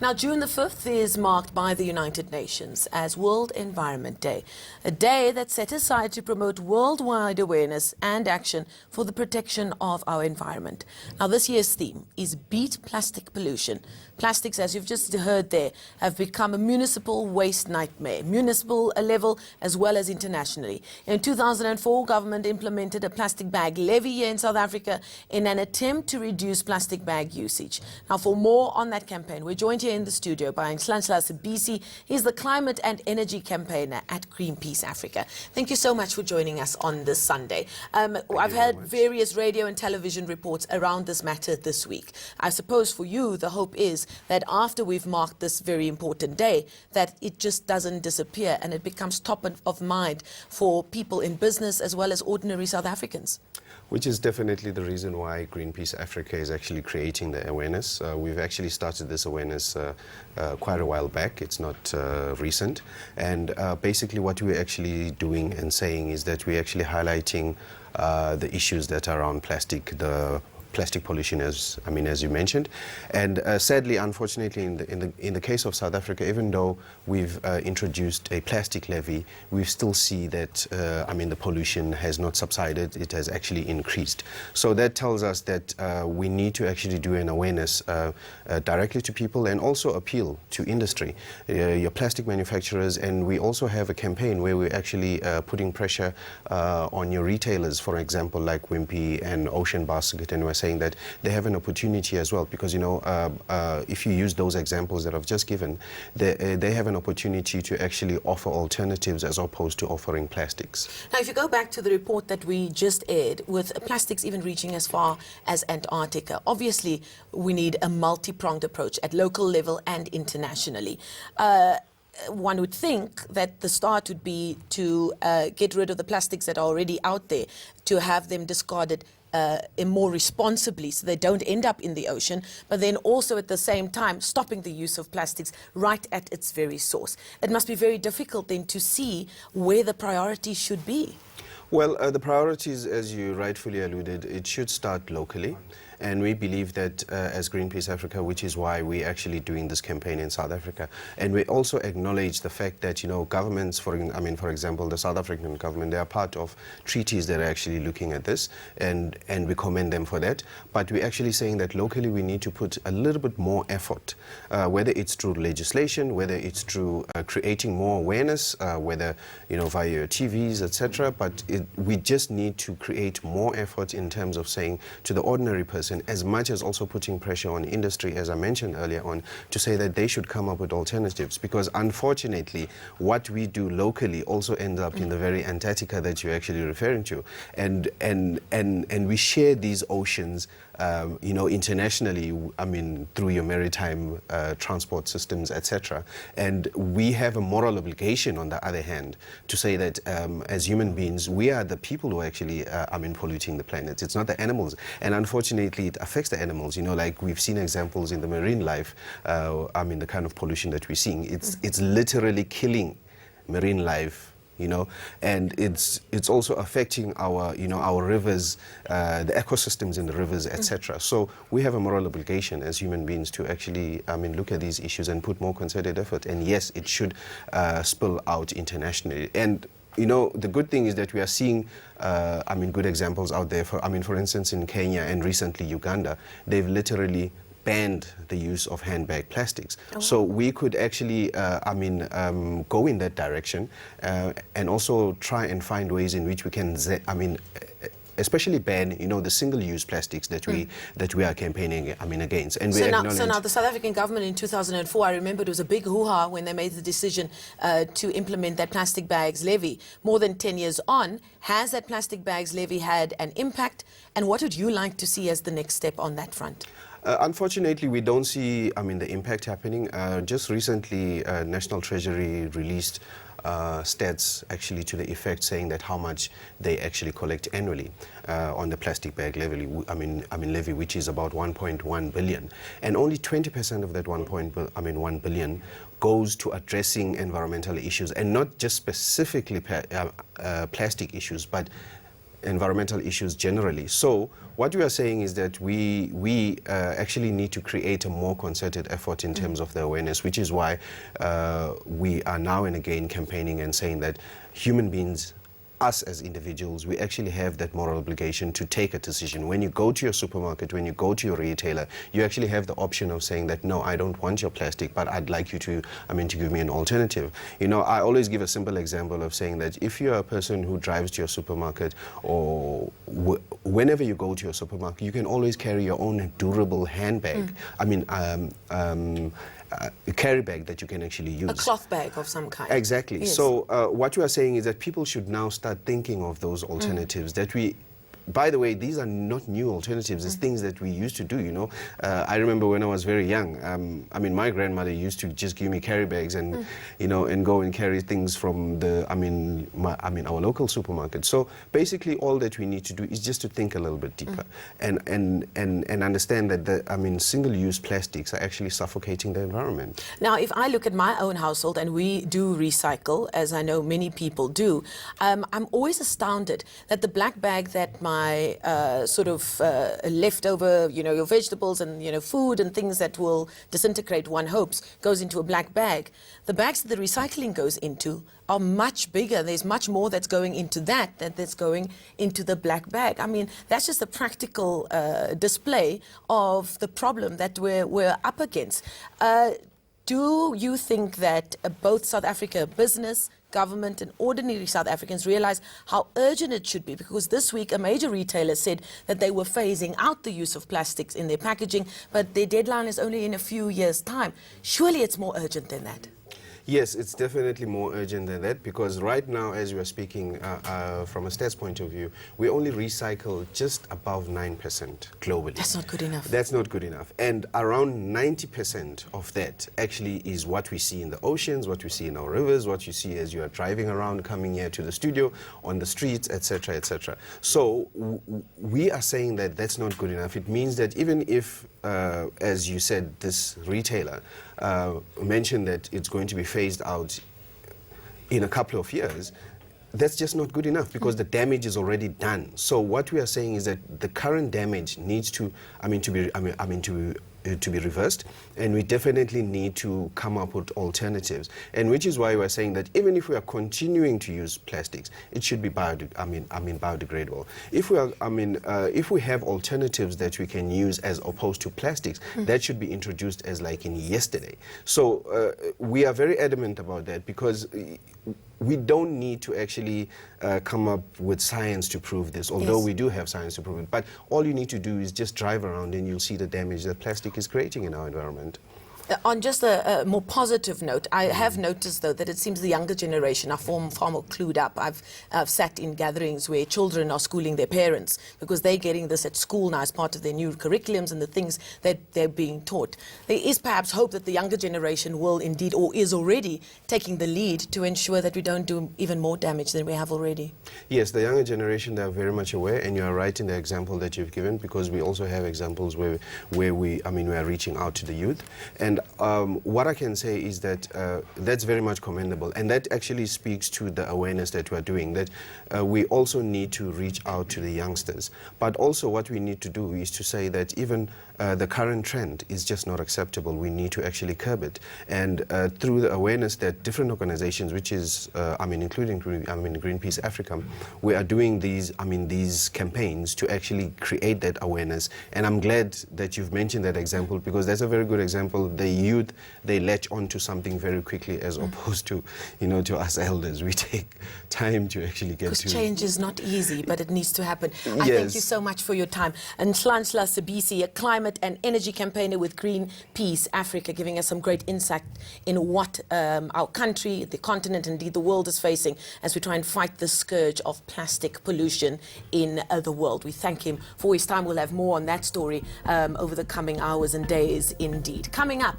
Now, June the 5th is marked by the United Nations as World Environment Day, a day that's set aside to promote worldwide awareness and action for the protection of our environment. Now, this year's theme is Beat Plastic Pollution. Plastics, as you've just heard there, have become a municipal waste nightmare, municipal level as well as internationally. In 2004, government implemented a plastic bag levy here in South Africa in an attempt to reduce plastic bag usage. Now, for more on that campaign, we're joined here in the studio by Nhlanhla Sibisi. He's the climate and energy campaigner at Greenpeace Africa. Thank you so much for joining us on this Sunday. I've had various radio and television reports around this matter this week. I suppose for you, the hope is that after we've marked this very important day, that it just doesn't disappear and it becomes top of mind for people in business as well as ordinary South Africans. Which is definitely the reason why Greenpeace Africa is actually creating the awareness. We've actually started this awareness quite a while back. It's not recent. And basically what we're actually doing and saying is that we're actually highlighting the issues that are around plastic, the plastic pollution, as you mentioned, and sadly, unfortunately, in the case of South Africa, even though we've introduced a plastic levy, we still see that the pollution has not subsided; it has actually increased. So that tells us that we need to actually do an awareness directly to people and also appeal to industry, your plastic manufacturers, and we also have a campaign where we're actually putting pressure on your retailers, for example, like Wimpy and Ocean Basket, and we're saying that they have an opportunity as well, because if you use those examples that I've just given, they have an opportunity to actually offer alternatives as opposed to offering plastics. Now, if you go back to the report that we just aired, with plastics even reaching as far as Antarctica, obviously we need a multi-pronged approach at local level and internationally. One would think that the start would be to get rid of the plastics that are already out there, to have them discarded more responsibly so they don't end up in the ocean, but then also at the same time stopping the use of plastics right at its very source. It must be very difficult then to see where the priorities should be. Well, the priorities, as you rightfully alluded, it should start locally. And we believe that as Greenpeace Africa, which is why we're actually doing this campaign in South Africa. And we also acknowledge the fact that, governments, for example, the South African government, they are part of treaties that are actually looking at this, and we commend them for that. But we're actually saying that locally we need to put a little bit more effort, whether it's through legislation, whether it's through creating more awareness, whether, via your TVs, etc. But we just need to create more effort in terms of saying to the ordinary person, as much as also putting pressure on industry, as I mentioned earlier on, to say that they should come up with alternatives, because unfortunately what we do locally also ends up in the very Antarctica that you're actually referring to, and we share these oceans internationally, through your maritime transport systems, etc. And we have a moral obligation, on the other hand, to say that as human beings, we are the people who are actually polluting the planet. It's not the animals. And unfortunately, it affects the animals. Like we've seen examples in the marine life, the kind of pollution that we're seeing. It's literally killing marine life. And it's also affecting our, our rivers, the ecosystems in the rivers, etc. So we have a moral obligation as human beings to actually, look at these issues and put more concerted effort. And yes, it should spill out internationally. And the good thing is that we are seeing, good examples out there. For instance, in Kenya and recently Uganda, they've literally banned the use of handbag plastics. Oh. So we could actually, go in that direction and also try and find ways in which we can, especially ban, the single-use plastics that we are campaigning, against. And so now the South African government in 2004, I remember it was a big hoo-ha when they made the decision to implement that plastic bags levy. More than 10 years on, has that plastic bags levy had an impact? And what would you like to see as the next step on that front? Unfortunately, we don't see, the impact happening. Just recently, National Treasury released stats actually to the effect saying that how much they actually collect annually on the plastic bag levy, levy, which is about 1.1 billion, and only 20% of that 1 billion goes to addressing environmental issues, and not just specifically plastic issues, but environmental issues generally. So what we are saying is that we actually need to create a more concerted effort in terms of the awareness, which is why we are now and again campaigning and saying that human beings, us as individuals, we actually have that moral obligation to take a decision. When you go to your supermarket, when you go to your retailer, you actually have the option of saying that, no, I don't want your plastic, but I'd like you to, to give me an alternative. You know, I always give a simple example of saying that if you're a person who drives to your supermarket, or whenever you go to your supermarket, you can always carry your own durable handbag. A carry bag that you can actually use. A cloth bag of some kind. Exactly. Yes. So what we are saying is that people should now start thinking of those alternatives that we... By the way, these are not new alternatives. It's things that we used to do, you know. I remember when I was very young, my grandmother used to just give me carry bags and, and go and carry things from the, our local supermarket. So basically all that we need to do is just to think a little bit deeper and understand that single-use plastics are actually suffocating the environment. Now, if I look at my own household, and we do recycle, as I know many people do, I'm always astounded that the black bag that my leftover, your vegetables and, food and things that will disintegrate, one hopes, goes into a black bag. The bags that the recycling goes into are much bigger. There's much more that's going into that's going into the black bag. I mean, that's just a practical display of the problem that we're up against. Do you think that both South Africa business, government and ordinary South Africans realize how urgent it should be? Because this week a major retailer said that they were phasing out the use of plastics in their packaging, but their deadline is only in a few years' time. Surely it's more urgent than that. Yes, it's definitely more urgent than that, because right now, as we are speaking, from a stats point of view, we only recycle just above 9% globally. That's not good enough. That's not good enough. And around 90% of that actually is what we see in the oceans, what we see in our rivers, what you see as you are driving around, coming here to the studio, on the streets, etc., etc. So we are saying that that's not good enough. It means that even if, as you said, this retailer mentioned that it's going to be phased out in a couple of years, that's just not good enough, because the damage is already done. So what we are saying is that the current damage needs to be reversed, and we definitely need to come up with alternatives. And which is why we're saying that even if we are continuing to use plastics, it should be biodegradable. If we are, if we have alternatives that we can use as opposed to plastics, that should be introduced as like in yesterday. So we are very adamant about that, because we don't need to actually come up with science to prove this, although we do have science to prove it. But all you need to do is just drive around and you'll see the damage that plastic is creating in our environment. On just a more positive note, I have noticed, though, that it seems the younger generation are far more clued up. I've sat in gatherings where children are schooling their parents because they're getting this at school now as part of their new curriculums and the things that they're being taught. There is perhaps hope that the younger generation will indeed, or is already, taking the lead to ensure that we don't do even more damage than we have already. Yes, the younger generation, they are very much aware, and you are right in the example that you've given, because we also have examples where we are reaching out to the youth. And what I can say is that that's very much commendable, and that actually speaks to the awareness that we're doing, that we also need to reach out to the youngsters. But also what we need to do is to say that even the current trend is just not acceptable. We need to actually curb it. And through the awareness that different organizations, which is, including Greenpeace Africa, we are doing these campaigns to actually create that awareness. And I'm glad that you've mentioned that example, because that's a very good example. The youth, they latch onto something very quickly, as opposed to, to us elders. We take time to actually get to... Because change is not easy, but it needs to happen. I thank you so much for your time. And Nhlanhla Sibisi, a climate and energy campaigner with Greenpeace Africa, giving us some great insight in what our country, the continent, indeed the world is facing as we try and fight the scourge of plastic pollution in the world. We thank him for his time. We'll have more on that story over the coming hours and days indeed. Coming up,